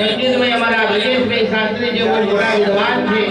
સંગીતમય અમારા બ્રજેશભાઈ શાસ્ત્રી જે કોઈ મોટા વિદ્વાન છે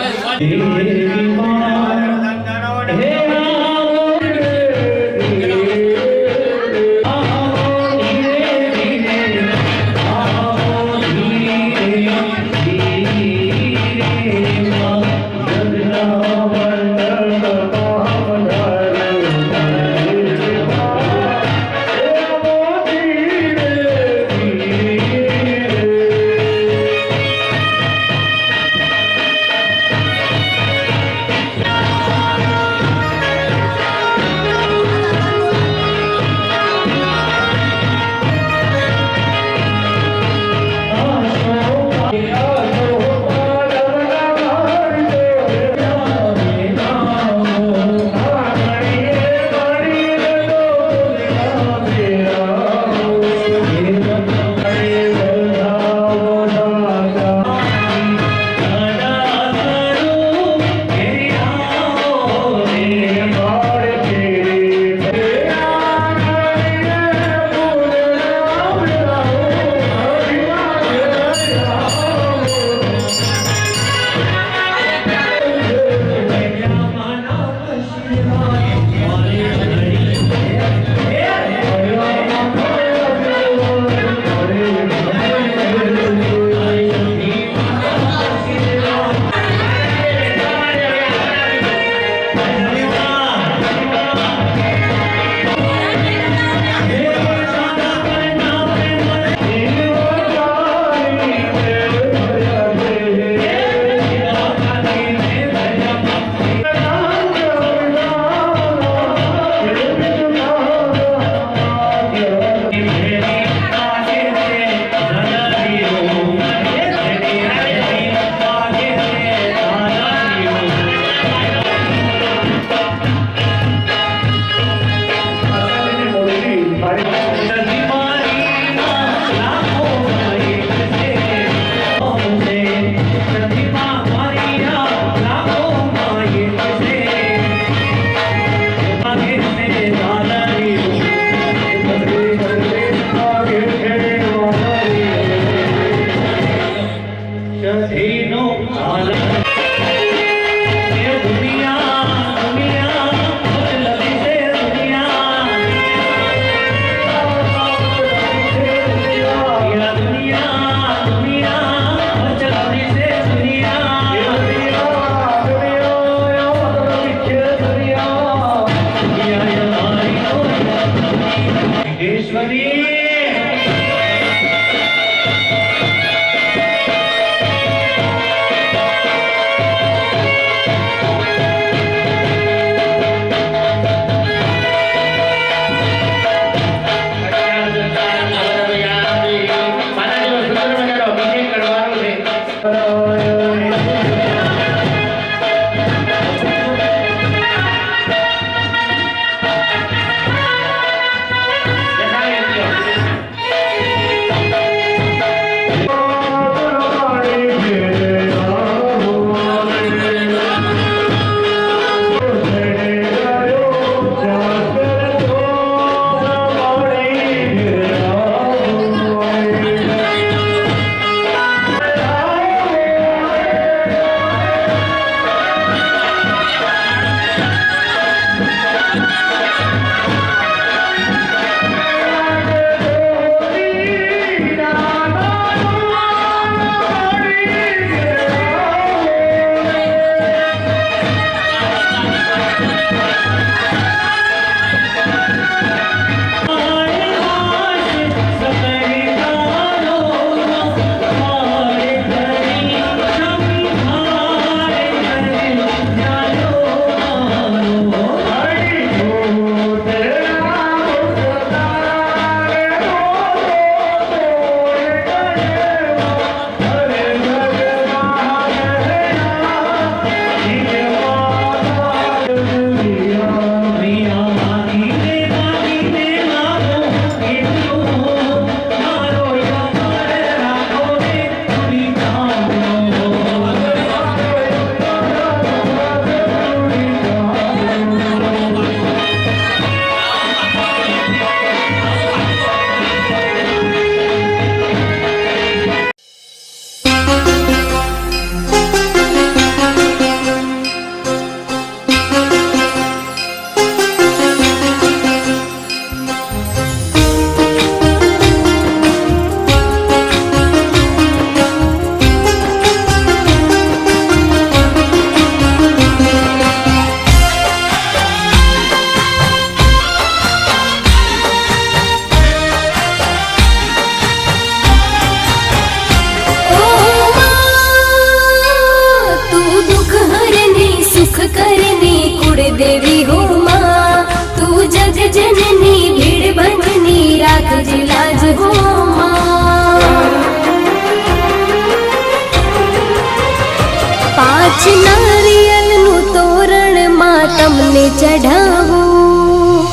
પાંચ નારિયેળનું તોરણ માં તમને ચઢાવું,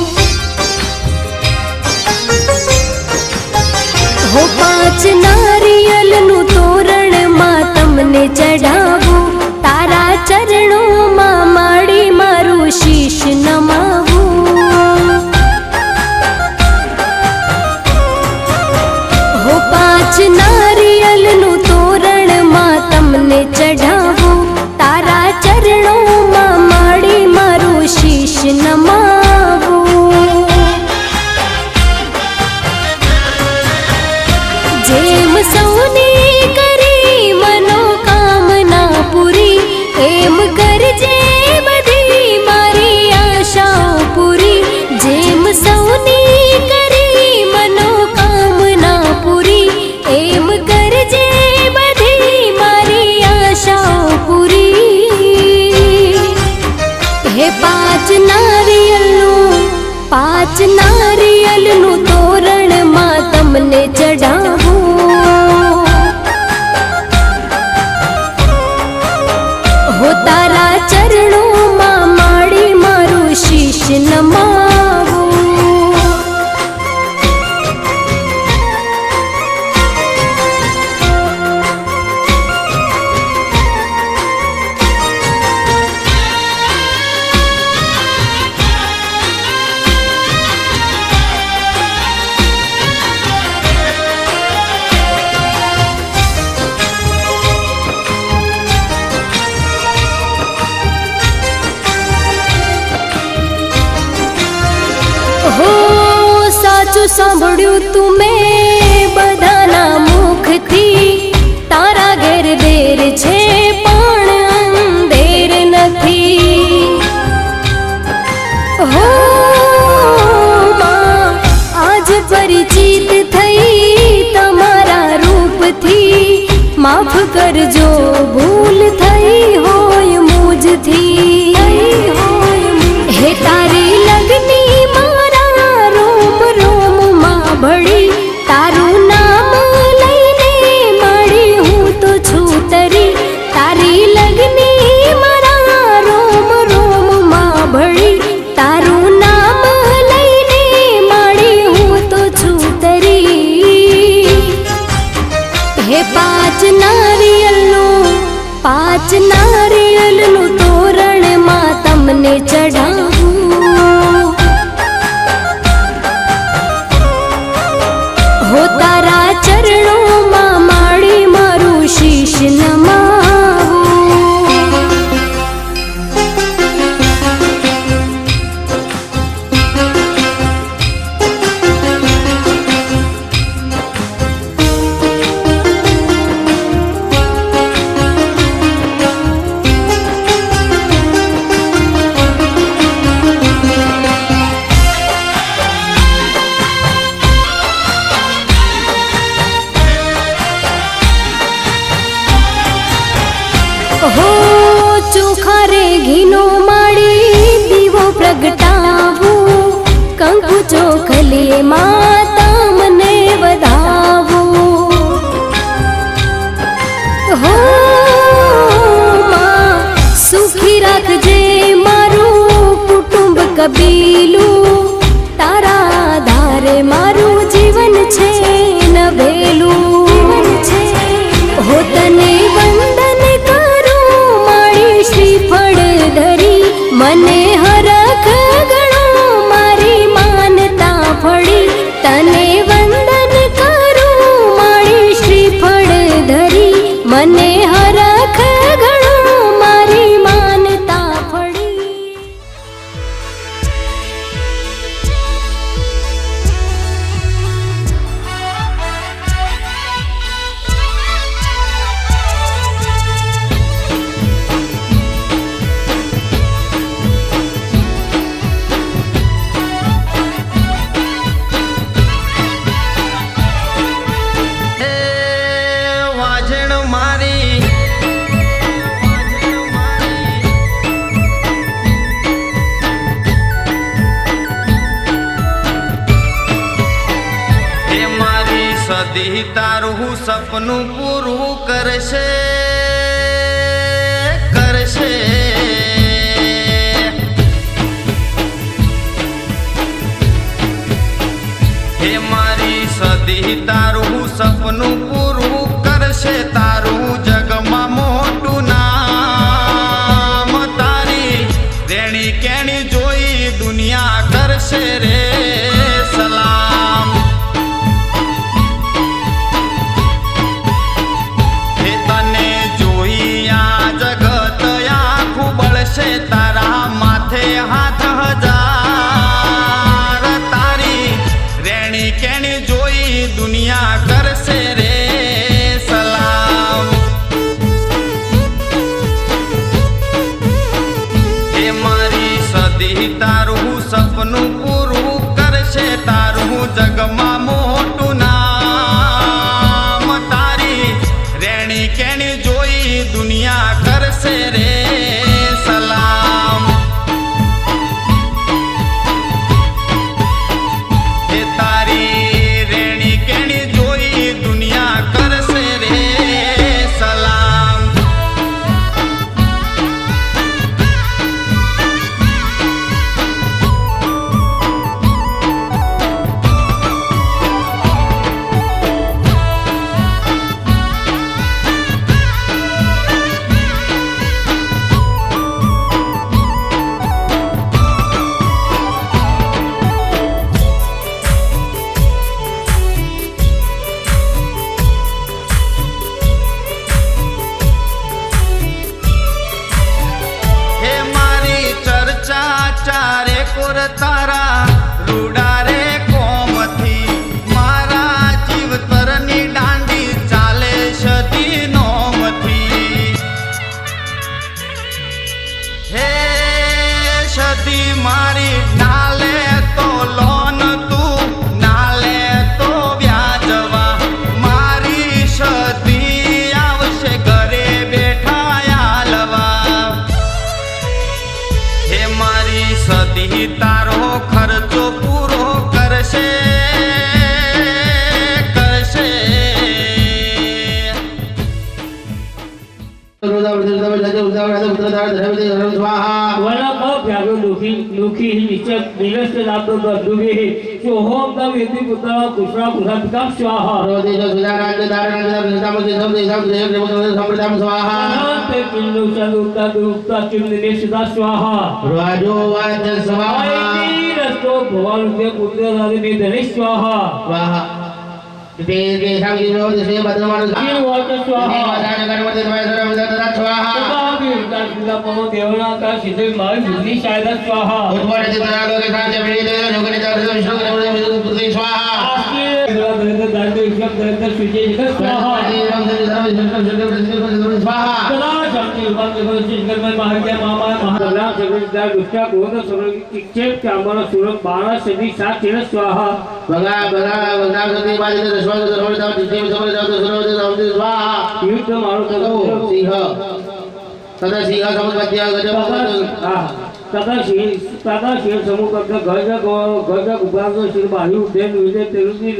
હો પાંચ નારિયેળનું તોરણ માં તમને ચઢાવું, તારા ચરણોમાં માડી મારું શીશ નમાવું, હો પાંચ નારિયેળનું તોરણ માં તમને ચઢાવું, તારા ચરણોમાં માડી મારું શીશ નમાવું, જેમ સૌની કરી મનોકામના પૂરી, એમ કરજે બધી મારી આશાઓ પૂરી, જેમ સૌની કરી મનોકામના પૂરી, એમ કરજે બધી મારી આશાઓ પૂરી, હે પાંચ નારિયેળનું તોરણ માં તમને ચઢાવું, હો તારા ચરણોમાં માડી મારું શીશ નમાવું, હો સાચું સાંભળ્યું તું મેં બધાના મુખથી, તારા ઘેર દેર છે પણ અંધેર નથી, હો માં આજ પરિચિત થઈ તમારા રૂપથી, માફ કરજો ભૂલ થઈ હોય મુજથી, હે તારી લગની મારા રોમ રોમમાં ભળી, તારું નામ લઈને મળી હું તો છું તરી, તારી લગની મારા રોમ રોમમાં ભળી, તારું નામ લઈને મળી હું તો છું તરી, હે પાંચ નારિયેળનું તોરણ માં તમને ચઢાવું, હો તારા ચરણોમાં માડી મારું શીશ નમાવું, હો ચોખા રે ઘીનો માડી દીવો પ્રગટાવું, કંકુ ચોખલીએ માતા મને વધાવું, હો માં સુખી રાખજે મારું કુટુંબ કબીલું, તારા આધારે મારું જીવન છે નભેલું, હો તને વંદન કરું મારી શ્રીફળ ધરી, મને હરખ ગણો મારી માનતા ફળી, તને વંદન કરું મારી શ્રીફળ ધરી, મને હરખ ગણો મારી માનતા ફળી. સદી તારું સપનું પૂરું કરશે કરશે કરશે તારું જગમાં મોટું નામ તારી રેણી કેણી જોઈ દુનિયા કરશે રે સલામ હે તને જોઈ આ જગત આખું બળશે તારા માથે હાથ હજાર તારી રેણી કેણી જોઈ દુનિયા કરશે રે સલામ હે મારી સદી તારું સપનું પૂરું કરશે તારું જગમાં મોટું નામ તારી રેણી કેણી જોઈ દુનિયા કરશે રે સલામ હે તારી રેણી કેણી જોઈ દુનિયા કરશે રે સલામ હે મારી ચર્ચા ચારે કોર તારા રૂડા રે કોમથી મારા જીવતરની દાંડી ચાલે સદી નોમથી હે સદી મારી નાલે તો લોન તું નાલે તો વ્યાજવા મારી સદી આવશે ઘરે બેઠા આલવા હે મારી સદી તારો ખર્ચો પૂરો કરશે કરશે તથા શિવ સમૂહ કરતા ઘર ઉભાર શિર બાહ્ય ઉદ્દેન વિજય તેરુની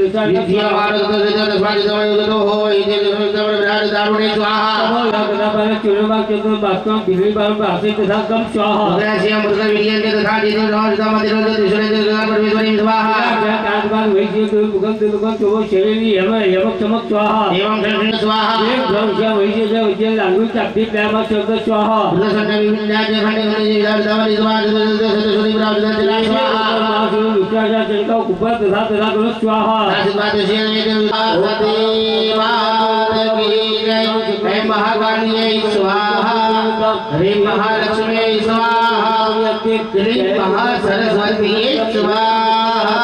हरे महालक्ष्मी स्वाहा श्री महासरस्वती स्वाहा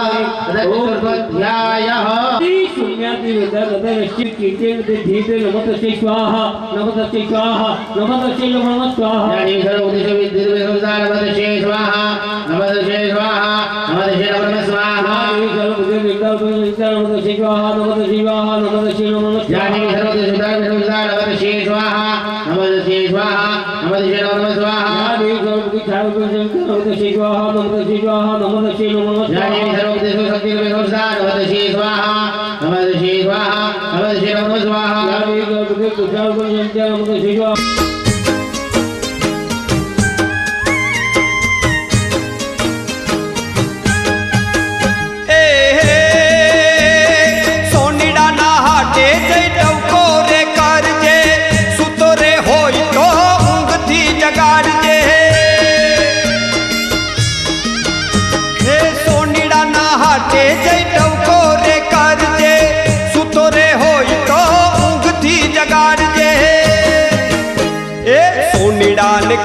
रजतध्यायः शून्याति वेदरश्चि कीर्ते धीते नमस्तस्यै स्वाहा नमस्तस्यै स्वाहा नमस्तस्यै नमः स्वाहा ज्ञानी सर्वोपदेश विद्यावेदोदार नमस्तस्यै स्वाहा नमस्तस्यै स्वाहा नमस्तस्यै नमः स्वाहा सर्वोपदेश विद्यावेदोदार नमस्तस्यै स्वाहा नमस्तस्यै स्वाहा नमस्तस्यै नमः ज्ञानी सर्वोपदेश विद्यावेदोदार नमस्तस्यै स्वाहा नमस्तस्यै स्वाहा नमस्तस्यै नमः स्वाहा ज्ञानी सर्वोपदेश नमस्तस्यै स्वाहा नमस्तस्यै स्वाहा नमस्तस्यै नमः ज्ञानी सर्वोपदेश विद्यावेदोदार नमस्तस्यै स्वाहा नमस्तस्यै स्वाहा नमस्तस्यै नमः स्वाहा ज्ञानी सर्वोपदेश विद्यावेदोदार नमस्तस्यै स्वाहा સોનીડાના હાટે જઈ ટવકો રે કા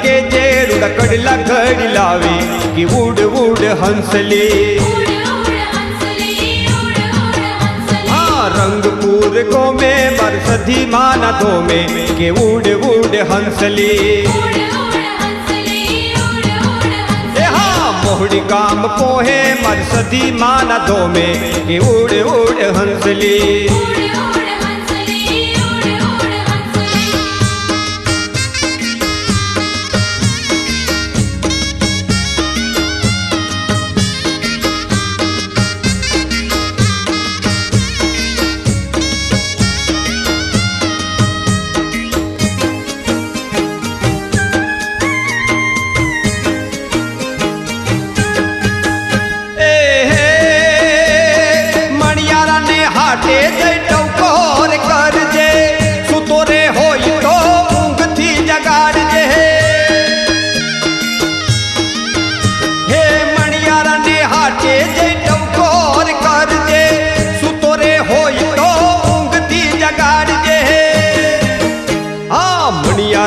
के जेड़ कड़ला घड़ी लावे कि उड़ उड़ हंसली। हाँ रंगपुर को में बरसधी माना दो में कि उड़ उड़ हंसली। मोहड़ी गाम पोहे बरसधी माना दो में कि उड़ उड़ हंसली।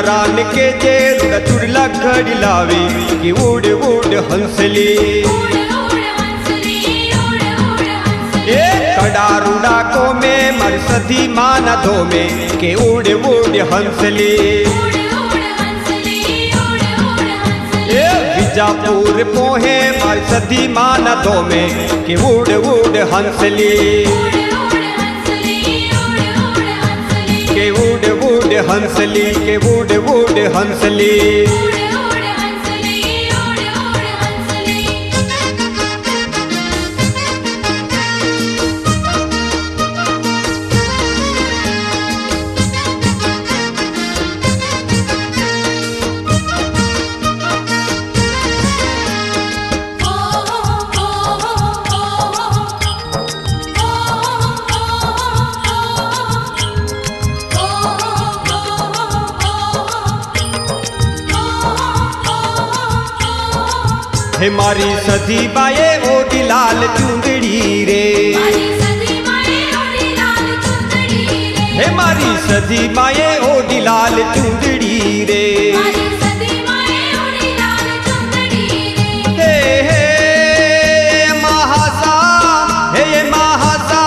रान के जेड़ चुड़ला घड़ी लावे कि उड़ उड़ हंसली। ए कडारूड़ा को में मरसधी माना दो में कि उड़ उड़ हंसली। ए बीजापुर पोहे मरसधी माना दो में कि उड़ उड़ हंसली। के उड़ उड़ हंसली के उड़ उड़ हंसली। हे मारी सधी बाए ओडी लाल चुंदड़ी रे। हे मारी सधी बाए ओडी लाल चुंदड़ी रे। हे महासा हे महासा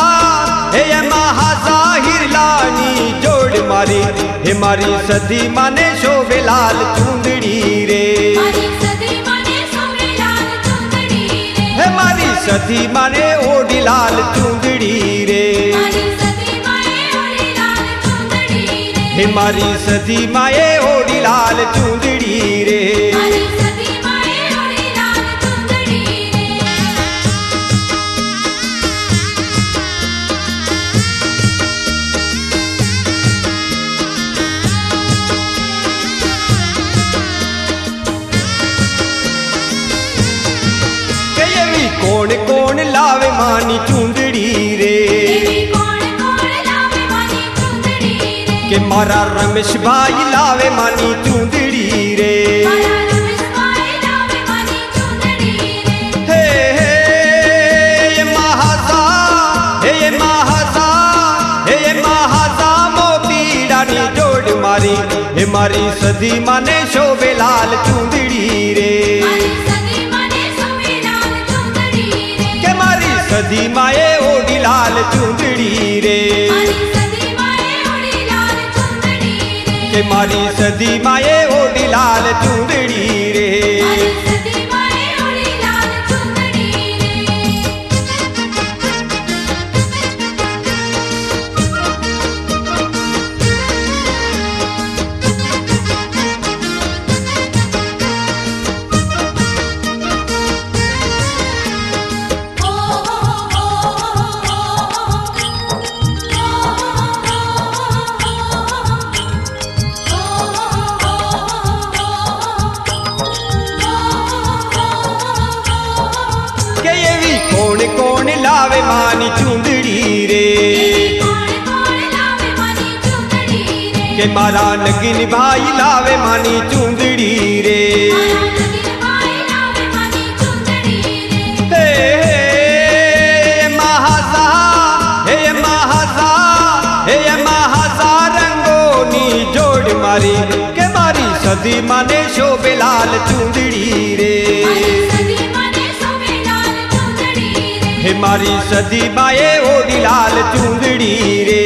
हे महासा हिरलानी जोड़ मारी। हे मारी सधी माने शोभे लाल चुंदड़ी रे। मारी सधी माने ओडी लाल चुंदड़ी रे। हे मारी सधी माए ओडी लाल चुंदड़ी रे। कौन कौन लावे मानी चुंदड़ी रे। के मारा रमेश भाई लावे मानी चुंदड़ी रे। हे महासा हे महासा हे महासा मोती डानी जोड़ मारी। हे मारी सधी माने शोभे लाल चुंदड़ी रे। सधी माए ओडी लाल चुंदड़ी रे। के मारी सधी माए ओडी लाल चुंदड़ी रे। कौन लावे मानी चुंदड़ी रे। के मारा नगिन भाई लावे मानी चुंदड़ी रे। हे महासा हे महासा हे महासा रंगोनी जोड़ मारी। के मारी સધી માને શોભે લાલ ચૂંદડી રે હે મારી સધી માએ ઓડી લાલ ચૂંદડી રે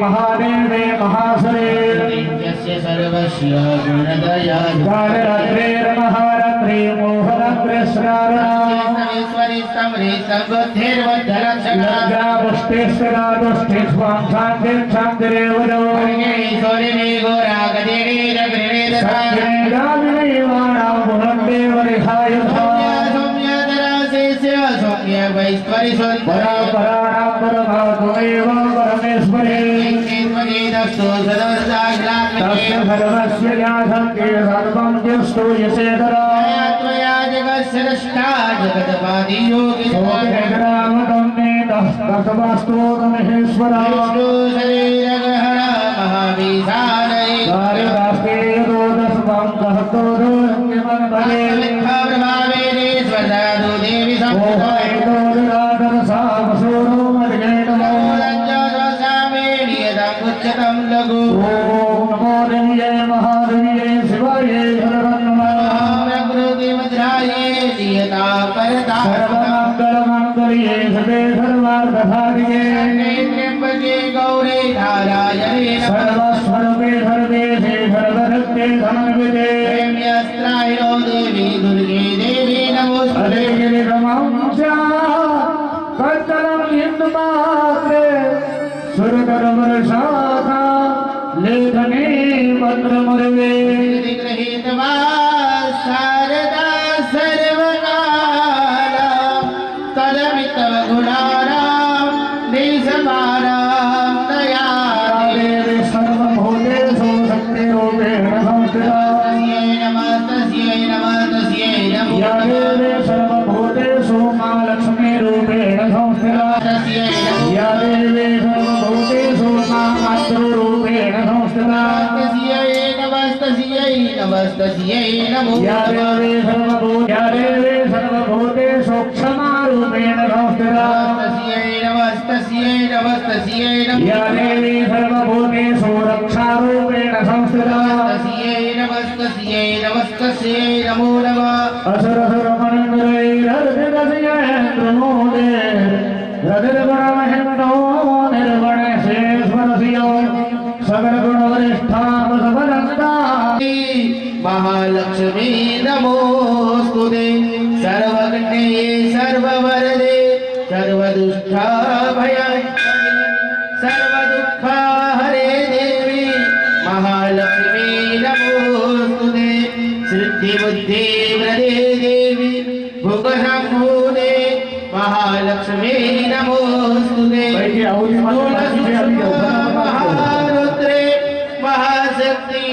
महादेवे महासरे सर्वस्य गुणदया महारत्रे मोहरत्रे श्रावणेश्वरी समरे सबुद्धिर्वद्धरक्षणाष्टे स्वां शान्तिं शान्तिरेवदो ईश्वरिणे गोरागदिरे रघुरेन्द्रवाणामुहन्देवरिहाय सौम्यधराशेष्य सौम्य वैश्वरि परापराणां परमात्मैव परमेश्वरे तस्य सर्वस्य ज्ञानके सर्वं जस्तु यसेतरा त्वया जगस्य रष्टा जगदपादि योगी सोमेग्रामदम्ने तस्तवास्तु महेश्वरा विष्णु शरीरग्रहण महाविशालये कार्यदास्ते यदोदस्वं कहतो दोऽन्यमन् भवे प्रभावेने स्वदादु देवी संस्थो सामसूरो मद्गेतमो उच्चतम लघु ओम नमो देव्ये महादेव्ये शिवाये प्रकृति मुद्राये दियता परता सर्वमंगलमंगल्ये शिवे सर्वार्थसाधिके त्र्यंबके गौरी नारायणे सर्वस्वरूपे सर्वेशे सर्वशक्ते समन्विते प्रेम्यस्त्रायो देवी दुर्गे देवी नमोस्तुते गिरिरमंसा कच्चलम हिंदमात्रे सुरकरवर्षाथा लेखने पत्रमुर्वे गृहीत्वा शारदा सर्वकाला तदमितव गुणानां निसमानां दया नमस्तस्यै नमो या देवी सर्वभूते सूक्ष्मरूपेण संस्थिता नमस्तस्यै नमस्तस्यै नमस्तस्यै या देवी सर्वभूतेषु रक्षारूपेण संस्थिता नमस्तस्यै नमस्तस्यै नमो नमः असुरसुरमनुरैरर्धितस्येन्द्रमोदे रतिर्गुणमहिम्नो निर्गुणेशेश्वरस्यो सकलगुणवरिष्ठामसमनन्दा महालक्ष्मी नमोस्तुते सर्वज्ञे सर्ववरदे सर्वदुष्टाभयङ्करे सर्वदुःखहरे देवी महालक्ष्मी नमोस्तुते सिद्धिबुद्धिप्रदे देवी भुगशम्भुदे महालक्ष्मी नमोस्तुते महारुद्रे महाशक्ति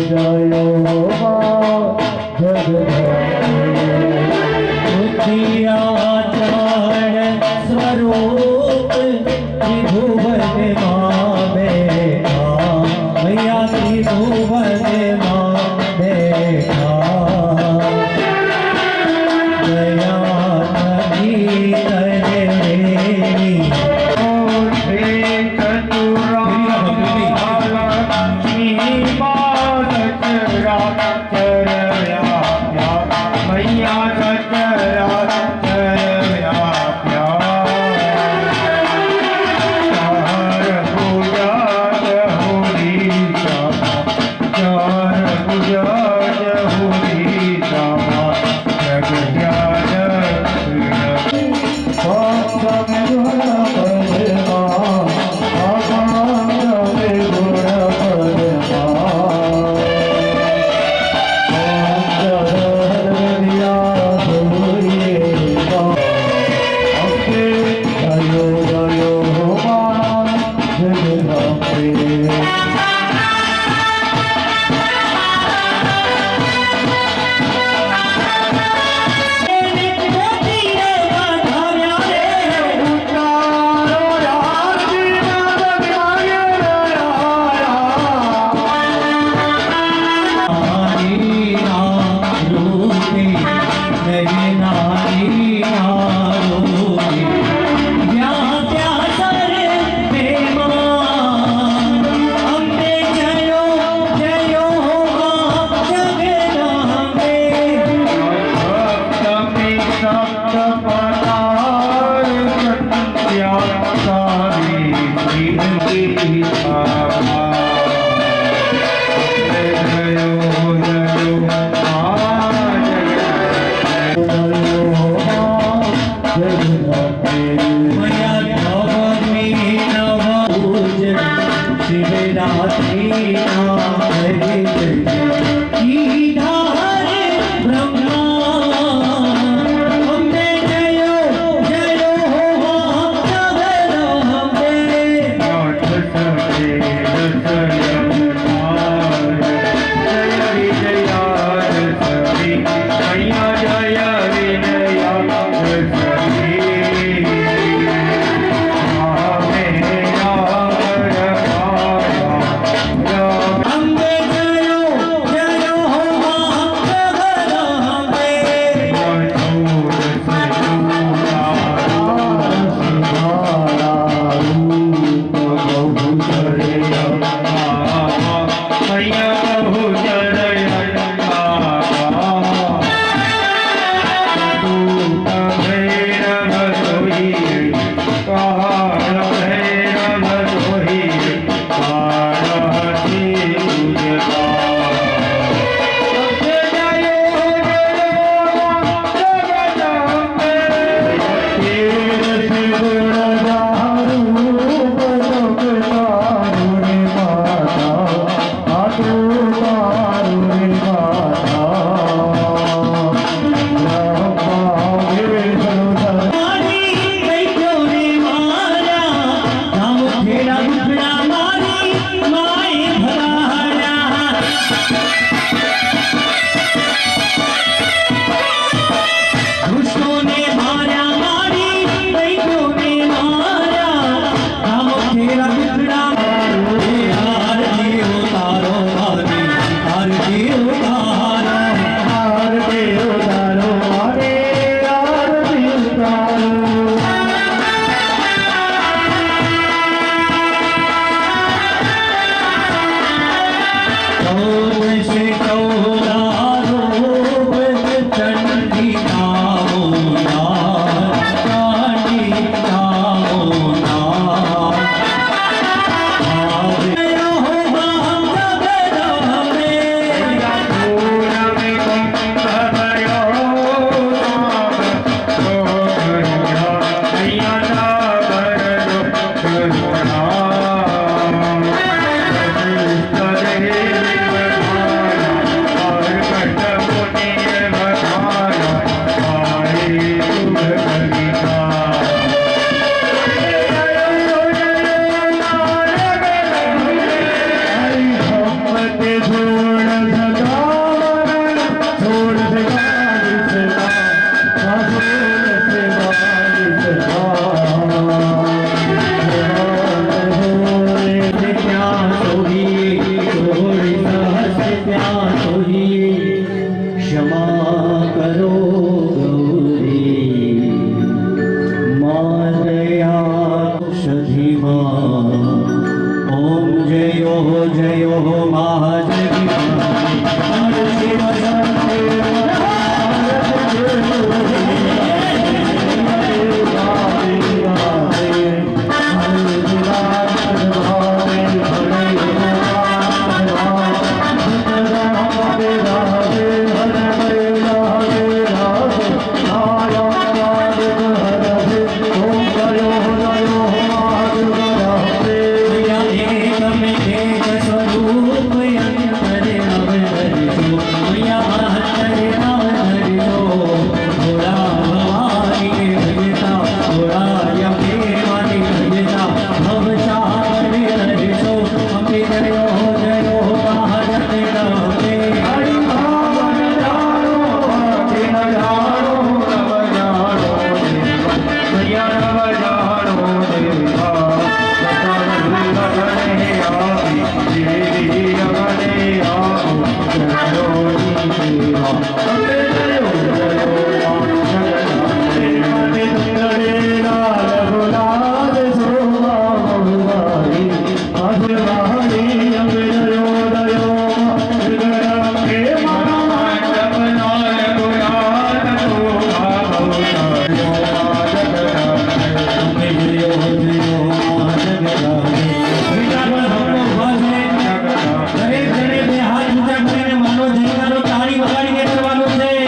Jai કરો ગૌરી માયા સધીમાં ઓમ જયો જયો તાળી વગાડીને કરવાનું છે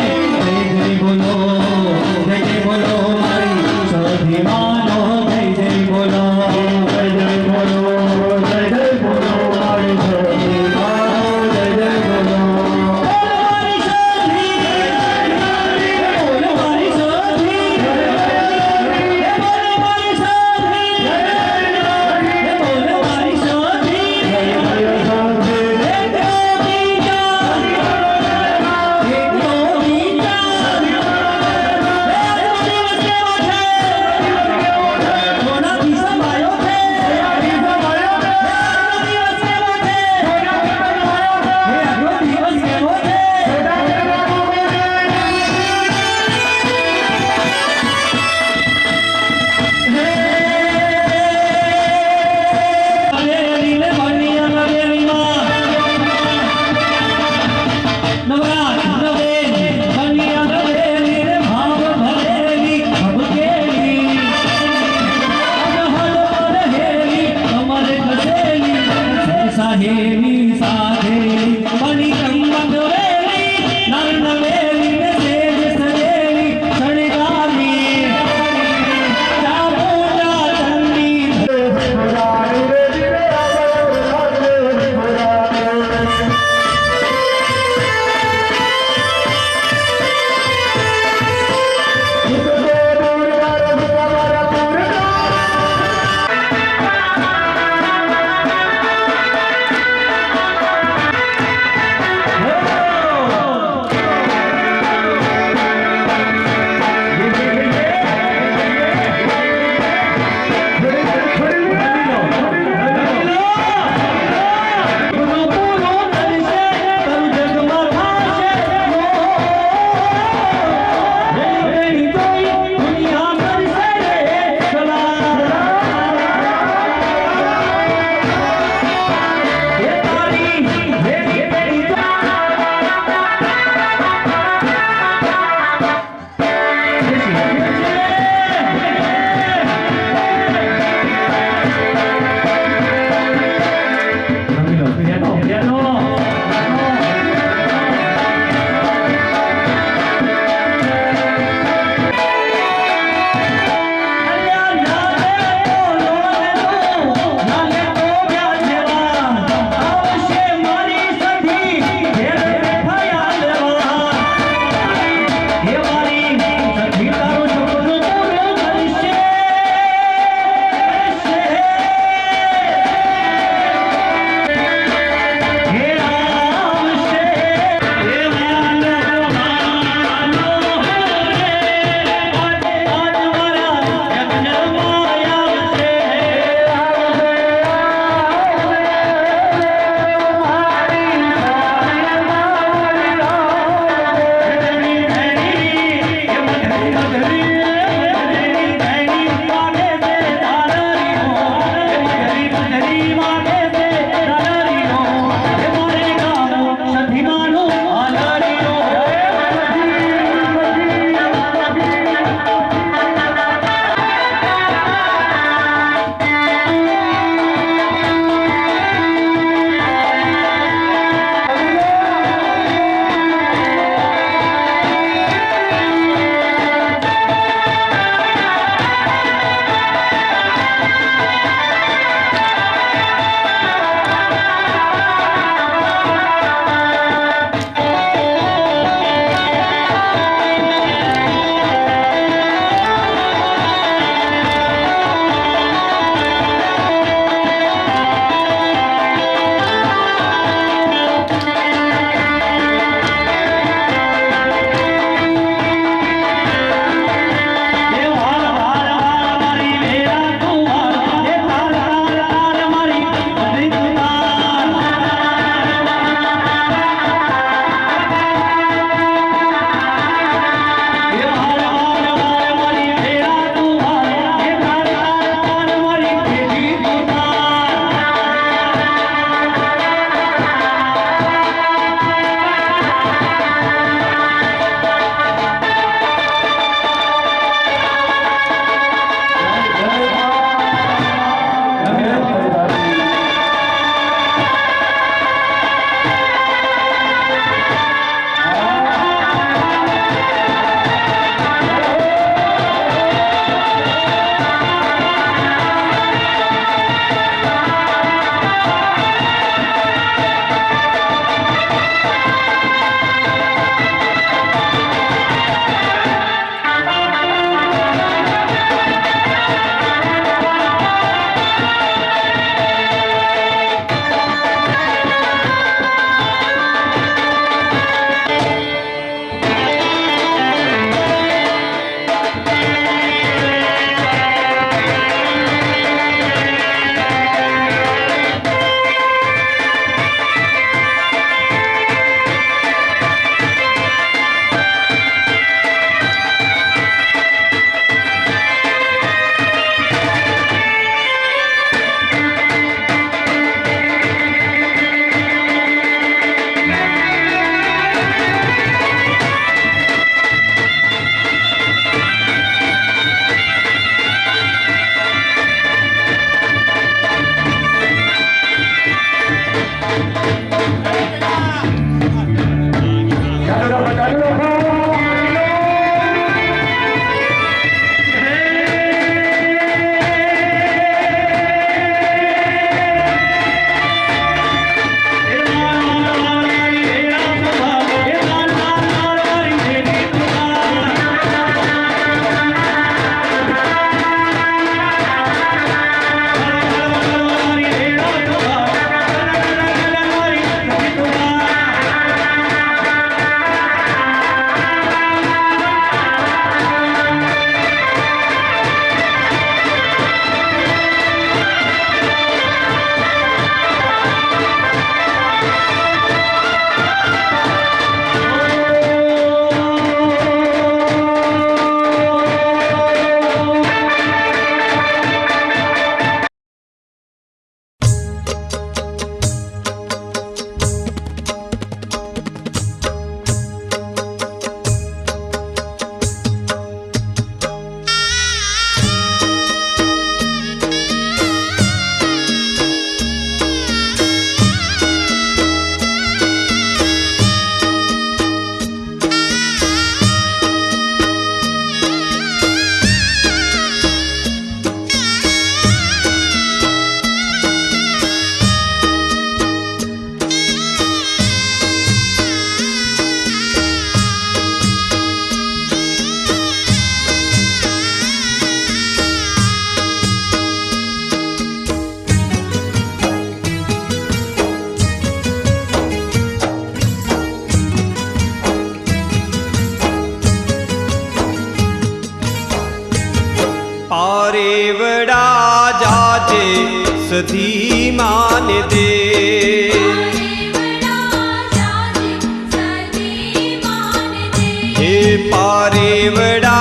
पारेवड़ा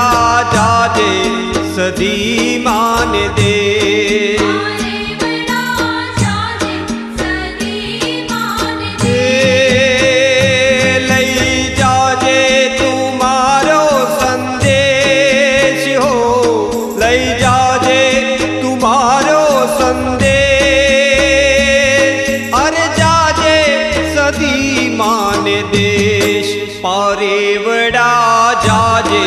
जाजे सदी मान दे पारेवड़ा जाजे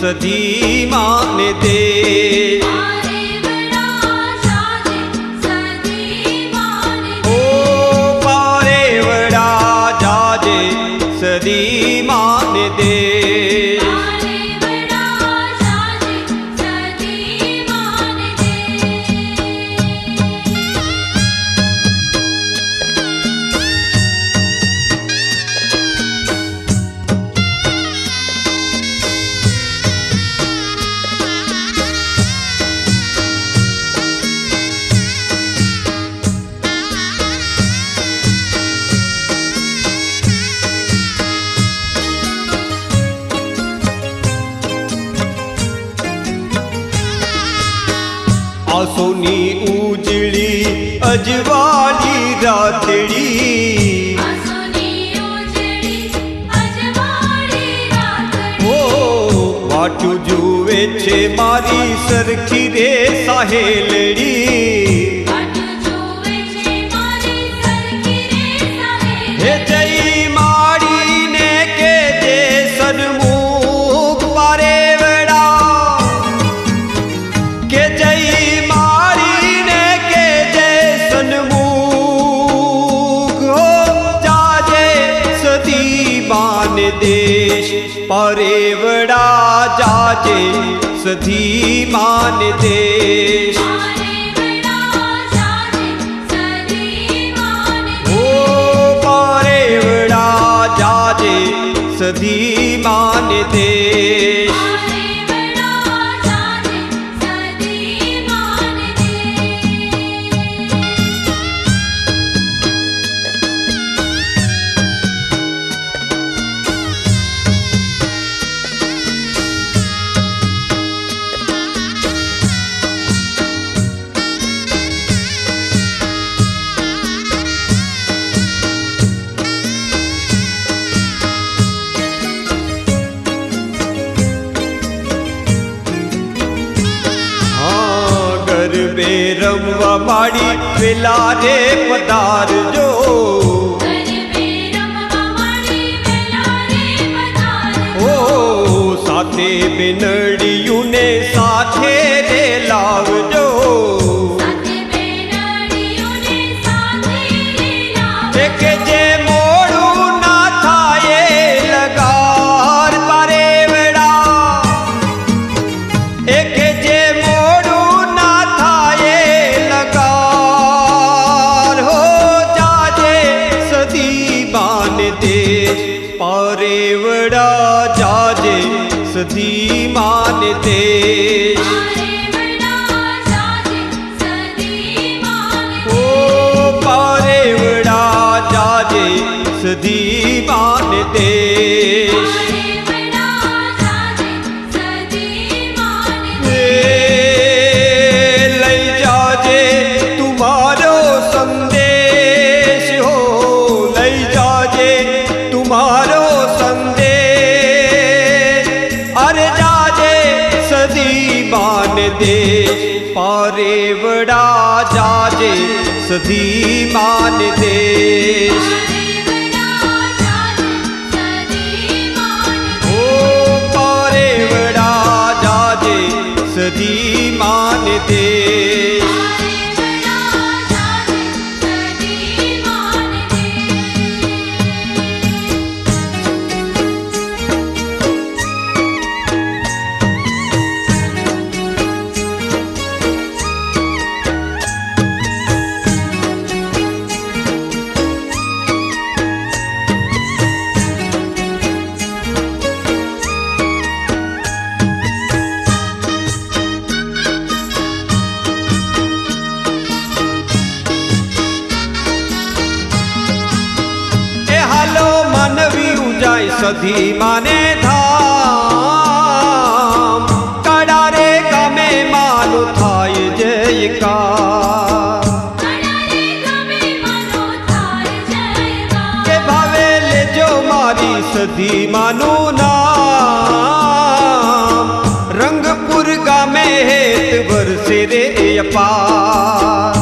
सदी मान दे ओ पारेवड़ा जाजे सदी मान दे आसोनी उजड़ी अजवाली रातड़ी ओ वाटू जुए छे मारी सरखी रे साहेलड़ी हे जई माड़ी ने के जे सन्मुख पारेवड़ा के जई देश पारेवड़ा जाजे सदी मान देश ओ पारेवड़ा जाजे सदी मान देश रमवा माड़ी वेला रे पधार जो ओ साथे बिनड़ियों ने साथे रे लाव जो एक जे मोड़ू ना थाए लगार पारेवड़ा एक जे पारेवड़ा जाजे सदी मान देश ओ पारेवड़ा जाजे सदी मान देश लई जाजे तुम्हारो संदेश हो लई जाजे तुम्हारो अरे जाजे सदी मान देश पारेवड़ा जाजे सदी मान देश ओ पारेवड़ा जाजे सदी मान देश सधी माने धाम સધી માનું નામ રંગપુર ગામે હેત વરસે રે અપાર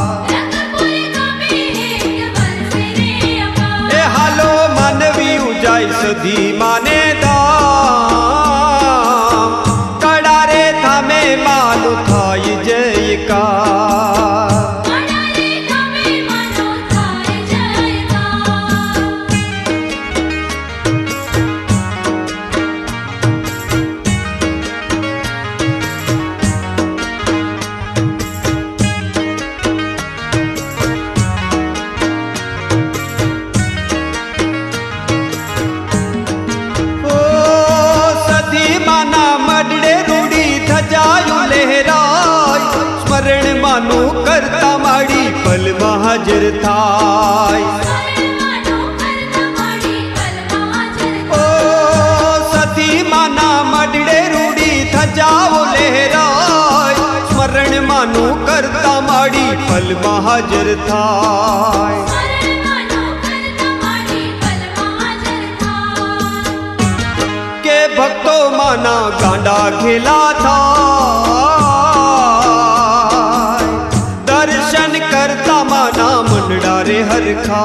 એ હાલો માનવી ઉજાય સધી માને ધામ કડારે થામે માનું થાય જયકાર સ્મરણમાંનું કરતા માડી પલમાં હાજર થાય ઓ સતી માના મડડે રૂડી થજાઓ લહેરાય સ્મરણમાંનું કરતા માડી પલમાં હાજર થાય કે ભક્તો માના ગાંડા ખેલા થાય દર્શન કરતા માના મંડળા રે હરખા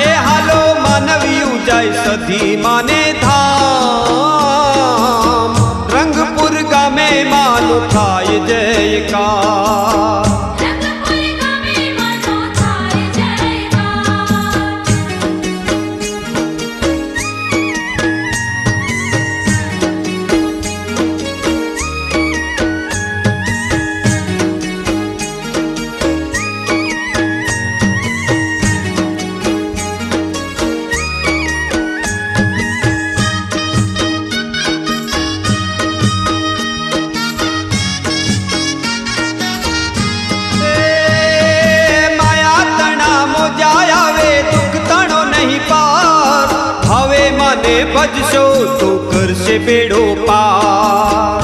એ હાલો માનવી ઉજાય સધી માને ધામ રંગપુર ગામે માનું થાય જયકાર ભજશો તો કરશે બેડો પાર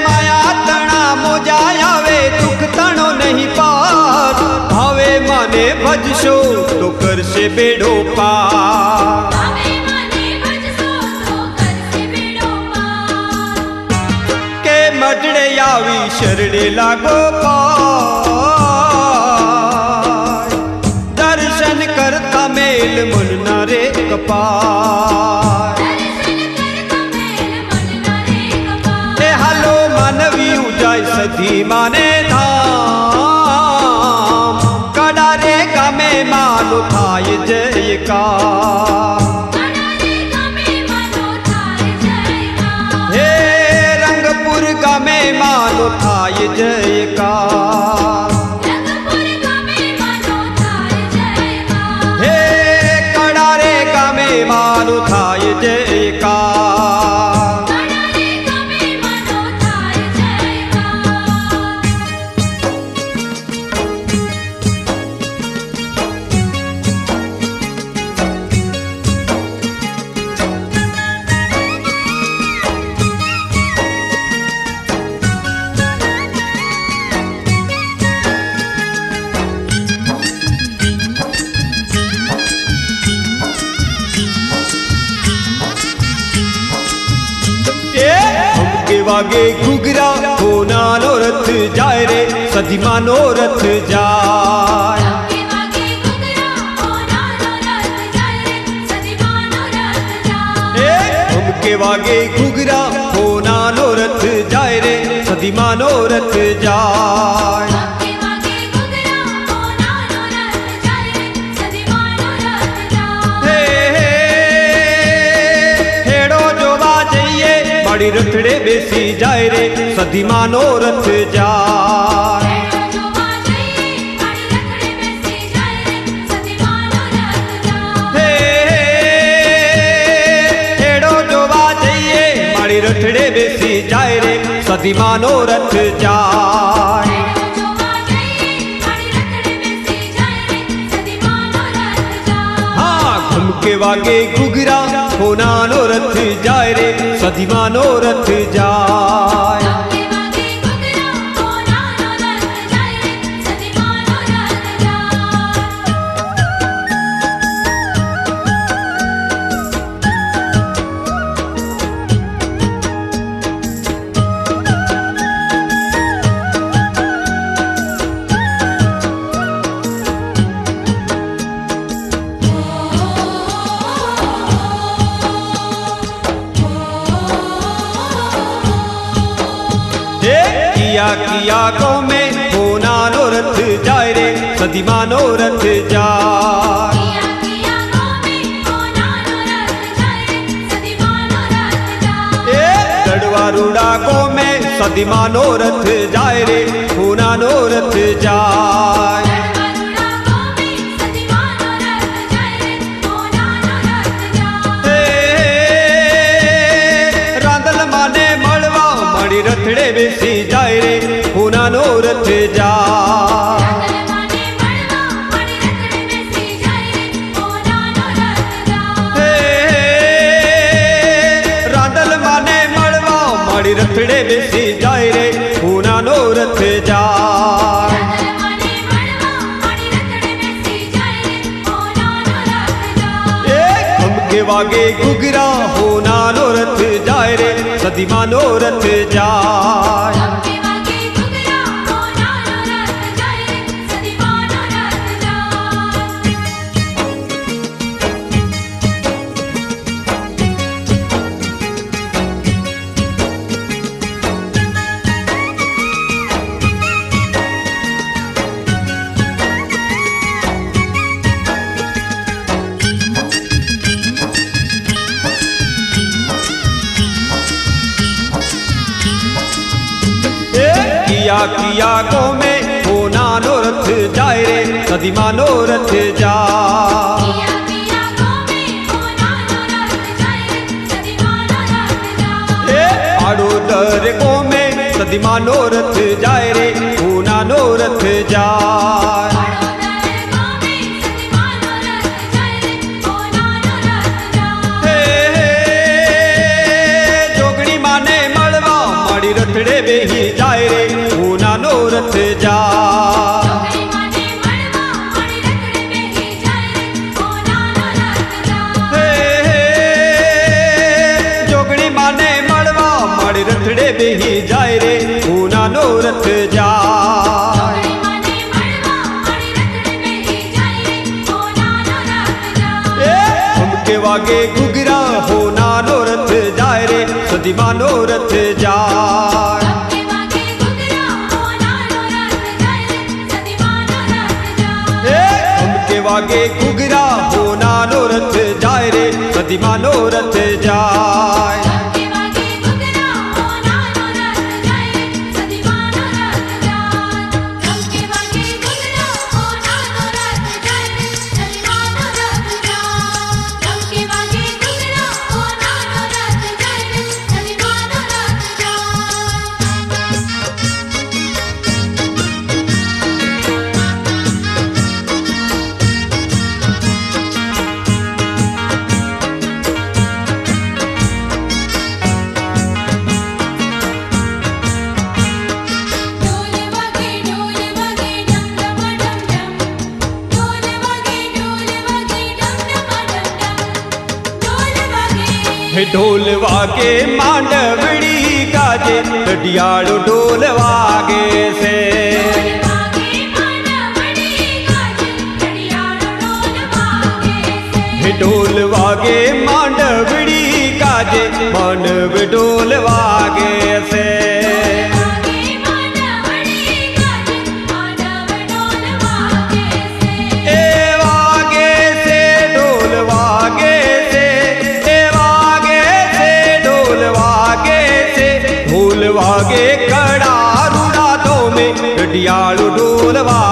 માયા તણા મોજાય આવે દુઃખ તણો નહીં પાર હવે મને ભજશો તો કરશે બેડો પાર કે મડડે આવી શરડે લાગો કરતા મેલ મનના રે કપાર એ હાલો માનવી ઉજાય સધી માને ધામ કડારે ગામે માનો થાય જયકાર હે રંગપુર ગામે માનો થાય જયકાર માનું થાય જયકાર વાગે ઘુઘરા કોનાનો રથ જાય રે સધીમાનો રથ જાય અમકે વાગે ઘુઘરા કોનાનો રથ જાય રે સધીમાનો રથ જાય રથડે બેસી જાય રે સધીમાનો રથ જાય હે હેડો જોવા જઈએ મારી રથડે બેસી જાય રે સધીમાનો રથ જાય હા ઘમકે વાગે ઘુઘરા કોનાનો રથ જાય રે સધીમાનો રથ જાય किया को में होना नो रथ जाए रे सदीमा नो रथ जाए गढ़वा रूड़ा को में सदीमा नो रथ जाए रे होना नो रथ जाए रथड़े बेसी जाए रे होना नो रथ जा रांदल माने मड़वा माड़ी रथड़े बेसी जाए रे होना नो रथ जा के वागे गुगरा होना नो रथ जाए रे सदीमा नो रथ जाए किया को में होना नो रथ जाए रे सदीमा नो रथ जा आड़ो दर को में सदीमा नो रथ जाए रे होना नो रथ जा जोगड़ी माने मड़वा माड़ी रथड़े बेही जाए रे होना नो रथ जा जोगड़ी माने मड़वा माड़ी रथड़े बेही जाए रे होना नो रथ जा हमके वागे गुगरा होना नो रथ जाए रे सदीमा नो रथ जा वागे गुगरा होना नो रथ जाए रे सदीमा नो रथ जाए ढोल वागे मांडवड़ी गाजे डडियाड़ो ढोल वागे से ढोल वागे मांडवड़ी गाजे मांडव ढोल वागे से वागे कड़ा रूड़ा दो में डडियाड़ो ढोल वागे